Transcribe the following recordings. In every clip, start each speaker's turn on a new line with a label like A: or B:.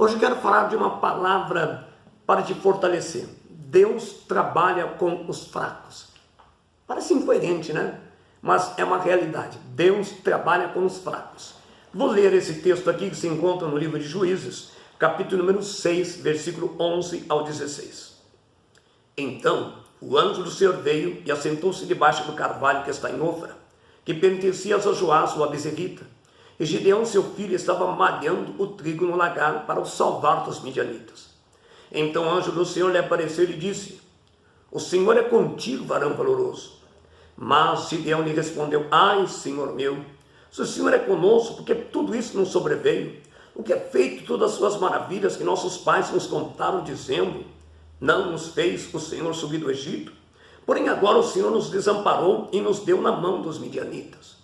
A: Hoje eu quero falar de uma palavra para te fortalecer. Deus trabalha com os fracos. Parece incoerente, né? Mas é uma realidade. Deus trabalha com os fracos. Vou ler esse texto aqui que se encontra no livro de Juízes, capítulo número 6, versículo 11 ao 16. Então o anjo do Senhor veio e assentou-se debaixo do carvalho que está em Ofra, que pertencia a Joás, o Abizerita. E Gideão, seu filho, estava malhando o trigo no lagar para o salvar dos midianitas. Então o anjo do Senhor lhe apareceu e lhe disse: O Senhor é contigo, varão valoroso. Mas Gideão lhe respondeu: Ai, Senhor meu, se o Senhor é conosco, porque tudo isso nos sobreveio, o que é feito todas as suas maravilhas que nossos pais nos contaram, dizendo: Não nos fez o Senhor subir do Egito? Porém agora o Senhor nos desamparou e nos deu na mão dos midianitas.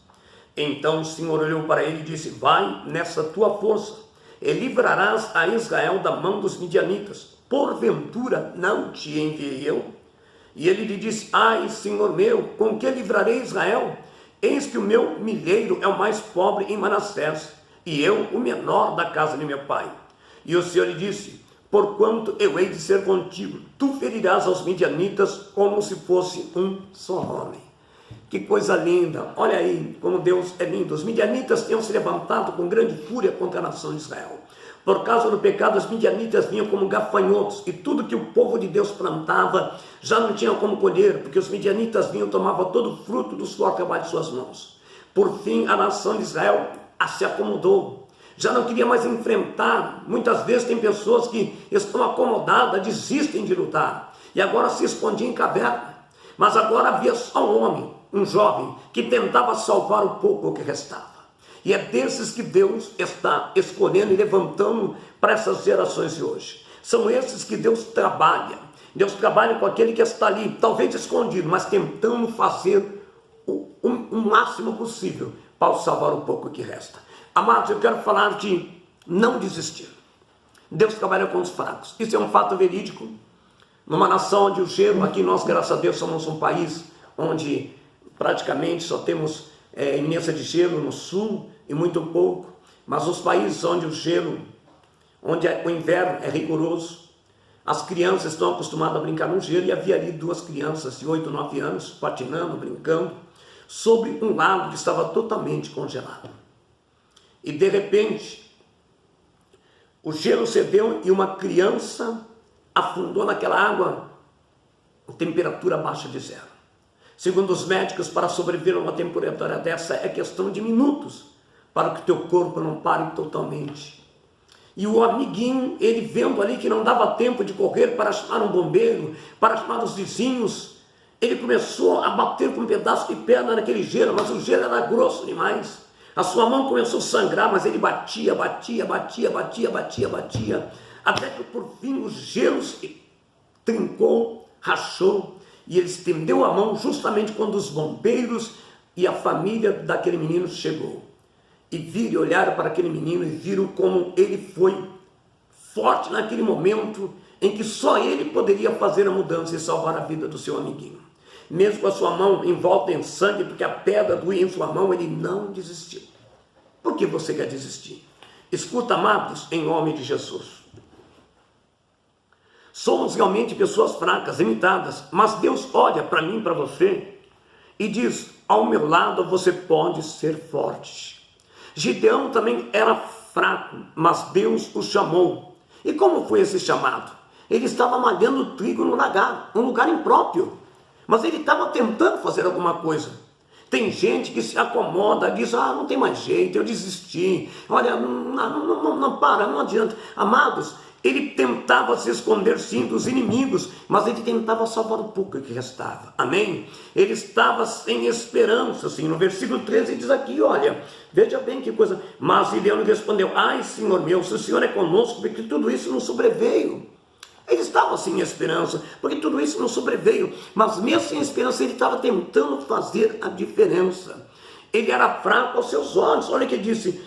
A: Então o Senhor olhou para ele e disse: Vai nessa tua força, e livrarás a Israel da mão dos midianitas. Porventura não te enviei eu? E ele lhe disse: Ai, Senhor meu, com que livrarei Israel? Eis que o meu milheiro é o mais pobre em Manassés, e eu o menor da casa de meu pai. E o Senhor lhe disse: Porquanto eu hei de ser contigo, tu ferirás aos midianitas como se fosse um só homem. Que coisa linda! Olha aí como Deus é lindo. Os midianitas tinham se levantado com grande fúria contra a nação de Israel. Por causa do pecado, os midianitas vinham como gafanhotos, e tudo que o povo de Deus plantava já não tinha como colher, porque os midianitas vinham e tomavam todo o fruto do suor trabalho de suas mãos. Por fim, a nação de Israel se acomodou. Já não queria mais enfrentar. Muitas vezes tem pessoas que estão acomodadas, desistem de lutar, e agora se escondiam em caverna. Mas agora havia só um homem, um jovem, que tentava salvar o pouco que restava. E é desses que Deus está escolhendo e levantando para essas gerações de hoje. São esses que Deus trabalha. Deus trabalha com aquele que está ali, talvez escondido, mas tentando fazer o máximo possível para salvar o pouco que resta. Amados, eu quero falar de não desistir. Deus trabalha com os fracos. Isso é um fato verídico. Numa nação onde o gelo, aqui nós, graças a Deus, somos um país onde praticamente só temos iminência de gelo no sul e muito pouco, mas os países onde o gelo, onde o inverno é rigoroso, as crianças estão acostumadas a brincar no gelo, e havia ali duas crianças de 8, 9 anos, patinando, brincando, sobre um lago que estava totalmente congelado. E de repente, o gelo cedeu e uma criança afundou naquela água a temperatura abaixo de zero. Segundo os médicos, para sobreviver a uma temperatura dessa é questão de minutos, para que o teu corpo não pare totalmente. E o amiguinho, ele vendo ali que não dava tempo de correr para chamar um bombeiro, para chamar os vizinhos, ele começou a bater com um pedaço de pedra naquele gelo, mas o gelo era grosso demais. A sua mão começou a sangrar, mas ele batia, até que por fim o gelo se trincou, rachou, e ele estendeu a mão justamente quando os bombeiros e a família daquele menino chegou. E viram e olharam para aquele menino e viram como ele foi forte naquele momento em que só ele poderia fazer a mudança e salvar a vida do seu amiguinho. Mesmo com a sua mão envolta em sangue, porque a pedra doía em sua mão, ele não desistiu. Por que você quer desistir? Escuta, amados, em nome de Jesus. Somos realmente pessoas fracas, limitadas, mas Deus olha para mim, para você, e diz: ao meu lado você pode ser forte. Gideão também era fraco, mas Deus o chamou. E como foi esse chamado? Ele estava malhando trigo no lagar, um lugar impróprio, mas ele estava tentando fazer alguma coisa. Tem gente que se acomoda, diz: não tem mais jeito, eu desisti, olha, não adianta. Amados, ele tentava se esconder sim dos inimigos, mas ele tentava salvar o pouco que restava, amém? Ele estava sem esperança, assim, no versículo 13 diz aqui, olha, veja bem que coisa, mas Gideão respondeu: ai, Senhor meu, se o Senhor é conosco, porque tudo isso não sobreveio. Ele estava sem esperança, porque tudo isso não sobreveio, mas mesmo sem esperança, ele estava tentando fazer a diferença. Ele era fraco aos seus olhos, olha o que disse,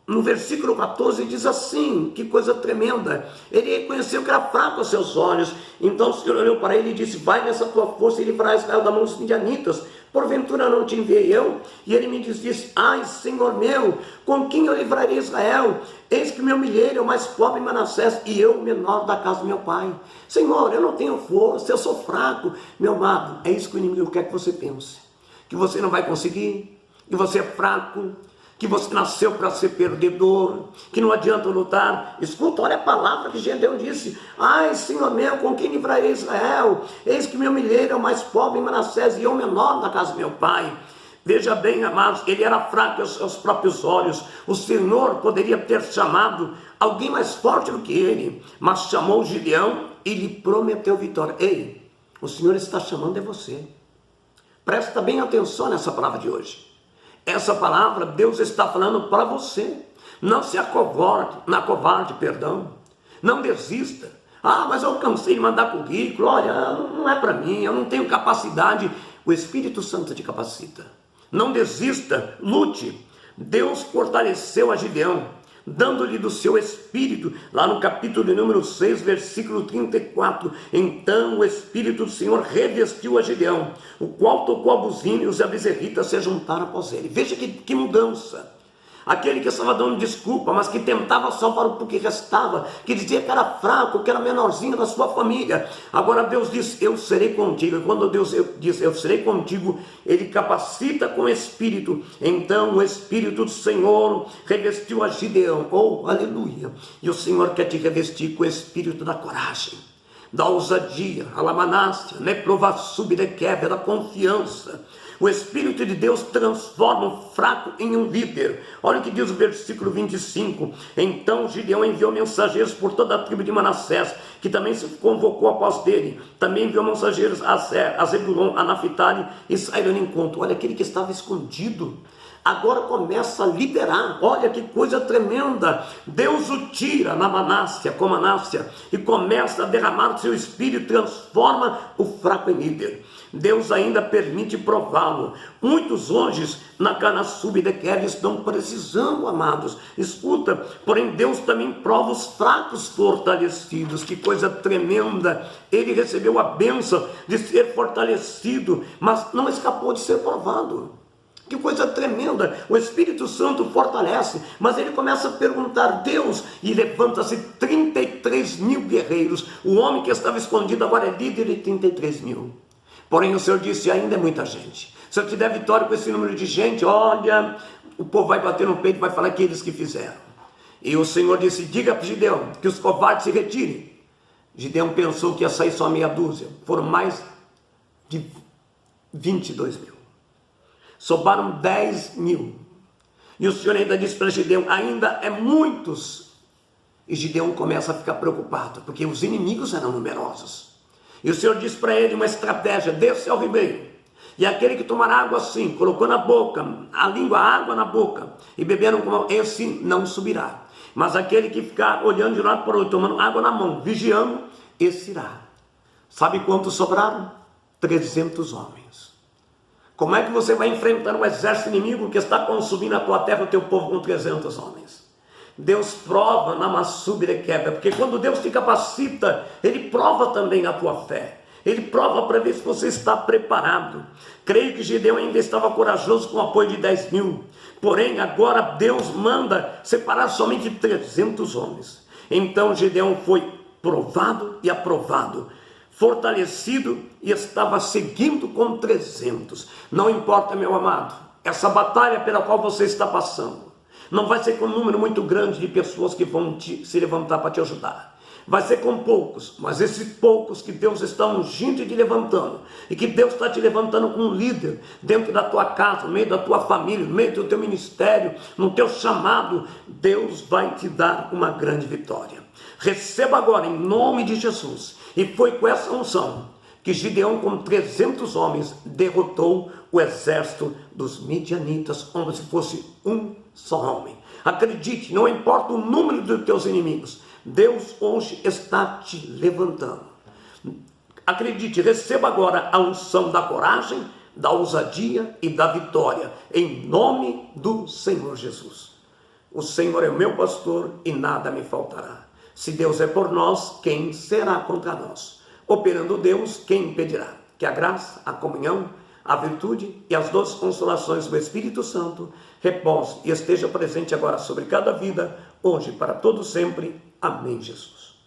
A: no versículo 14 diz assim, que coisa tremenda, ele reconheceu que era fraco aos seus olhos, então o Senhor olhou para ele e disse: vai nessa tua força e livrar Israel da mão dos midianitas, Porventura não te enviei eu? E ele me disse, ai, Senhor meu, com quem eu livrarei Israel? Eis que meu milheiro é o mais pobre em Manassés, e eu o menor da casa do meu pai. Senhor, eu não tenho força, eu sou fraco. Meu amado, é isso que o inimigo quer que você pense. Que você não vai conseguir, que você é fraco, que você nasceu para ser perdedor, que não adianta lutar. Escuta, olha a palavra que Gedeão disse, ai, Senhor meu, com quem livrarei Israel? Eis que meu milheiro é o mais pobre em Manassés, e eu o menor da casa do meu pai. Veja bem, amados, ele era fraco aos seus próprios olhos. O Senhor poderia ter chamado alguém mais forte do que ele, mas chamou Gideão e lhe prometeu vitória. Ei, o Senhor está chamando é você. Presta bem atenção nessa palavra de hoje. Essa palavra Deus está falando para você. Não se acovarde, perdão. Não desista. Ah, mas eu cansei de mandar currículo. Olha, não é para mim, eu não tenho capacidade. O Espírito Santo te capacita. Não desista, lute. Deus fortaleceu a Gideão, dando-lhe do seu espírito, lá no capítulo número 6, versículo 34, então o Espírito do Senhor revestiu a Gideão, o qual tocou a buzina e os bezerritas se juntaram após ele. Veja que mudança. Aquele que estava dando desculpa, mas que tentava salvar o que restava, que dizia que era fraco, que era menorzinho da sua família. Agora Deus diz, eu serei contigo. E quando Deus diz, eu serei contigo, Ele capacita com o Espírito. Então o Espírito do Senhor revestiu a Gideão. Oh, aleluia! E o Senhor quer te revestir com o Espírito da coragem, da ousadia, a lamanácia, da confiança. O Espírito de Deus transforma o fraco em um líder. Olha o que diz o versículo 25. Então Gideão enviou mensageiros por toda a tribo de Manassés, que também se convocou após dele. Também enviou mensageiros a Zebulon, a Naphtali, e saíram no encontro. Olha, aquele que estava escondido agora começa a liderar. Olha que coisa tremenda. Deus o tira na Manácia, com Manácia, e começa a derramar o seu espírito, transforma o fraco em líder. Deus ainda permite prová-lo. Muitos hoje na Cana Subdequer estão precisando, amados. Escuta, porém Deus também prova os fracos fortalecidos. Que coisa tremenda. Ele recebeu a bênção de ser fortalecido, mas não escapou de ser provado. Que coisa tremenda, o Espírito Santo fortalece, mas ele começa a perguntar, Deus, e levanta-se 33 mil guerreiros. O homem que estava escondido agora é líder de 33 mil. Porém o Senhor disse, ainda é muita gente. Se eu te der vitória com esse número de gente, olha, o povo vai bater no peito e vai falar que eles que fizeram. E o Senhor disse, diga para Gideão que os covardes se retirem. Gideão pensou que ia sair só meia dúzia, foram mais de 22 mil. Sobraram 10 mil. E o Senhor ainda disse para Gideão, ainda é muitos. E Gideão começa a ficar preocupado, porque os inimigos eram numerosos. E o Senhor disse para ele uma estratégia, desce ao ribeiro. E aquele que tomar água assim, colocou na boca, a língua, a água na boca, e beberam como esse não subirá. Mas aquele que ficar olhando de um lado para o outro, tomando água na mão, vigiando, esse irá. Sabe quantos sobraram? 300 homens. Como é que você vai enfrentar um exército inimigo que está consumindo a tua terra, o teu povo, com 300 homens? Deus prova na Massubrequebra, porque quando Deus te capacita, Ele prova também a tua fé. Ele prova para ver se você está preparado. Creio que Gideão ainda estava corajoso com o apoio de 10 mil. Porém, agora Deus manda separar somente 300 homens. Então Gideão foi provado e aprovado, fortalecido, e estava seguindo com 300. Não importa, meu amado, essa batalha pela qual você está passando, não vai ser com um número muito grande de pessoas que vão se levantar para te ajudar. Vai ser com poucos, mas esses poucos que Deus está ungindo e te levantando, e que Deus está te levantando como líder, dentro da tua casa, no meio da tua família, no meio do teu ministério, no teu chamado, Deus vai te dar uma grande vitória. Receba agora, em nome de Jesus. E foi com essa unção que Gideão, com 300 homens, derrotou o exército dos midianitas, como se fosse um só homem. Acredite, não importa o número dos teus inimigos, Deus hoje está te levantando. Acredite, receba agora a unção da coragem, da ousadia e da vitória, em nome do Senhor Jesus. O Senhor é o meu pastor e nada me faltará. Se Deus é por nós, quem será contra nós? Operando Deus, quem impedirá? Que a graça, a comunhão, a virtude e as doces consolações do Espírito Santo repouse e esteja presente agora sobre cada vida, hoje e para todo sempre. Amém, Jesus.